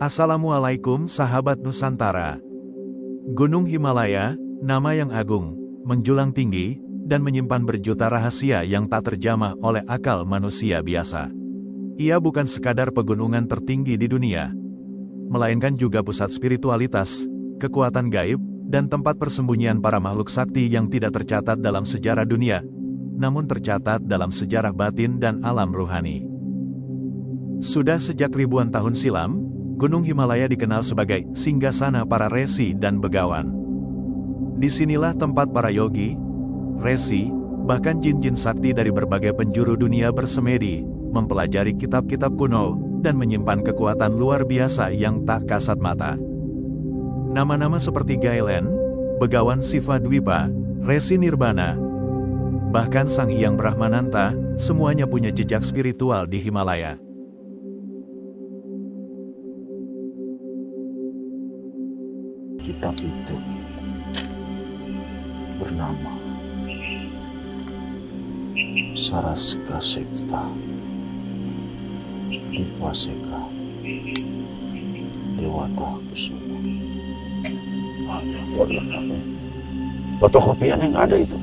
Assalamualaikum sahabat Nusantara. Gunung Himalaya, nama yang agung, menjulang tinggi, dan menyimpan berjuta rahasia yang tak terjamah oleh akal manusia biasa. Ia bukan sekadar pegunungan tertinggi di dunia, melainkan juga pusat spiritualitas, kekuatan gaib, dan tempat persembunyian para makhluk sakti yang tidak tercatat dalam sejarah dunia, namun tercatat dalam sejarah batin dan alam ruhani. Sudah sejak ribuan tahun silam, Gunung Himalaya dikenal sebagai singgasana para resi dan begawan. Disinilah tempat para yogi, resi, bahkan jin-jin sakti dari berbagai penjuru dunia bersemedi, mempelajari kitab-kitab kuno, dan menyimpan kekuatan luar biasa yang tak kasat mata. Nama-nama seperti Gailen, Begawan Siva Dwipa, Resi Nirbana, bahkan Sang Hyang Brahmananta, semuanya punya jejak spiritual di Himalaya. Kitab itu bernama Saraska Sekta Dipaseka Dewata Kusuma. Fotokopian yang ada itu.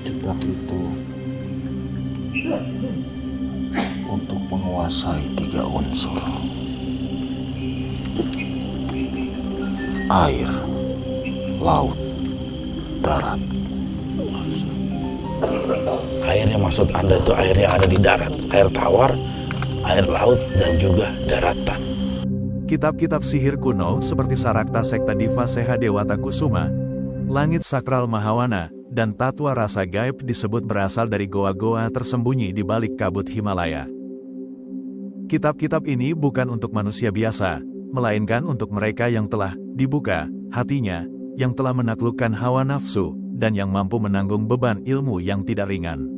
Kitab itu untuk menguasai 3 unsur: air, laut, darat. Air yang maksud Anda itu air yang ada di darat, air tawar, air laut, dan juga daratan. Kitab-kitab sihir kuno seperti Sarakta Sekta Diva Seha Dewata Kusuma, Langit Sakral Mahawana, dan Tatwa Rasa Gaib disebut berasal dari goa-goa tersembunyi di balik kabut Himalaya. Kitab-kitab ini bukan untuk manusia biasa, melainkan untuk mereka yang telah dibuka hatinya, yang telah menaklukkan hawa nafsu, dan yang mampu menanggung beban ilmu yang tidak ringan.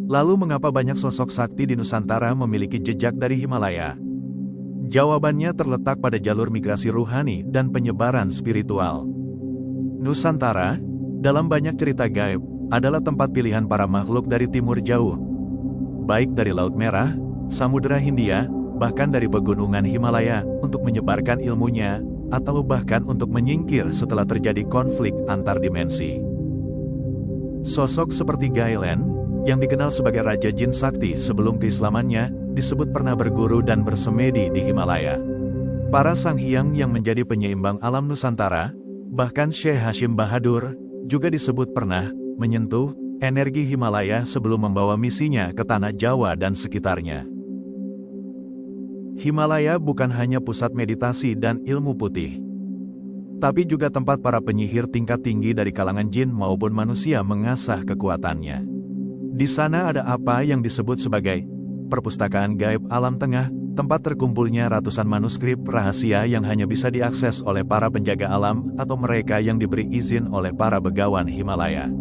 Lalu mengapa banyak sosok sakti di Nusantara memiliki jejak dari Himalaya? Jawabannya terletak pada jalur migrasi ruhani dan penyebaran spiritual. Nusantara, dalam banyak cerita gaib, adalah tempat pilihan para makhluk dari timur jauh, baik dari Laut Merah, Samudera Hindia, bahkan dari pegunungan Himalaya, untuk menyebarkan ilmunya, atau bahkan untuk menyingkir setelah terjadi konflik antar dimensi. Sosok seperti Gailen, yang dikenal sebagai Raja Jin Sakti sebelum keislamannya, disebut pernah berguru dan bersemedi di Himalaya. Para sang hyang yang menjadi penyeimbang alam Nusantara, bahkan Syekh Hashim Bahadur, juga disebut pernah menyentuh energi Himalaya sebelum membawa misinya ke tanah Jawa dan sekitarnya. Himalaya bukan hanya pusat meditasi dan ilmu putih, tapi juga tempat para penyihir tingkat tinggi dari kalangan jin maupun manusia mengasah kekuatannya. Di sana ada apa yang disebut sebagai perpustakaan gaib alam tengah, tempat terkumpulnya ratusan manuskrip rahasia yang hanya bisa diakses oleh para penjaga alam atau mereka yang diberi izin oleh para begawan Himalaya.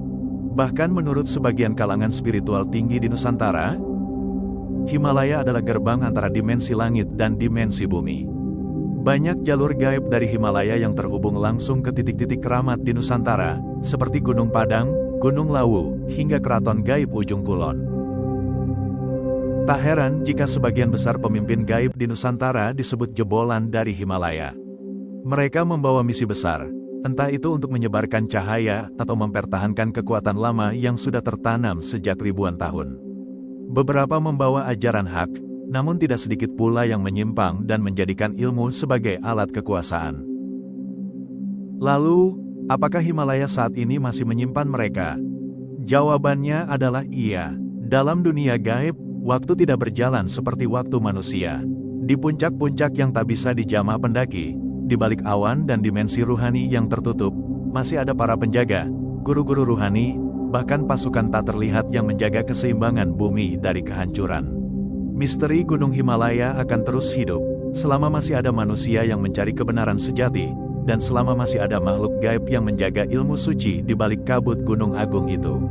Bahkan menurut sebagian kalangan spiritual tinggi di Nusantara, Himalaya adalah gerbang antara dimensi langit dan dimensi bumi. Banyak jalur gaib dari Himalaya yang terhubung langsung ke titik-titik keramat di Nusantara, seperti Gunung Padang, Gunung Lawu, hingga Keraton Gaib Ujung Kulon. Tak heran jika sebagian besar pemimpin gaib di Nusantara disebut jebolan dari Himalaya. Mereka membawa misi besar, entah itu untuk menyebarkan cahaya atau mempertahankan kekuatan lama yang sudah tertanam sejak ribuan tahun. Beberapa membawa ajaran hak, namun tidak sedikit pula yang menyimpang dan menjadikan ilmu sebagai alat kekuasaan. Lalu, apakah Himalaya saat ini masih menyimpan mereka? Jawabannya adalah iya. Dalam dunia gaib, waktu tidak berjalan seperti waktu manusia. Di puncak-puncak yang tak bisa dijamah pendaki, di balik awan dan dimensi ruhani yang tertutup, masih ada para penjaga, guru-guru ruhani, bahkan pasukan tak terlihat yang menjaga keseimbangan bumi dari kehancuran. Misteri Gunung Himalaya akan terus hidup, selama masih ada manusia yang mencari kebenaran sejati, dan selama masih ada makhluk gaib yang menjaga ilmu suci di balik kabut gunung agung itu.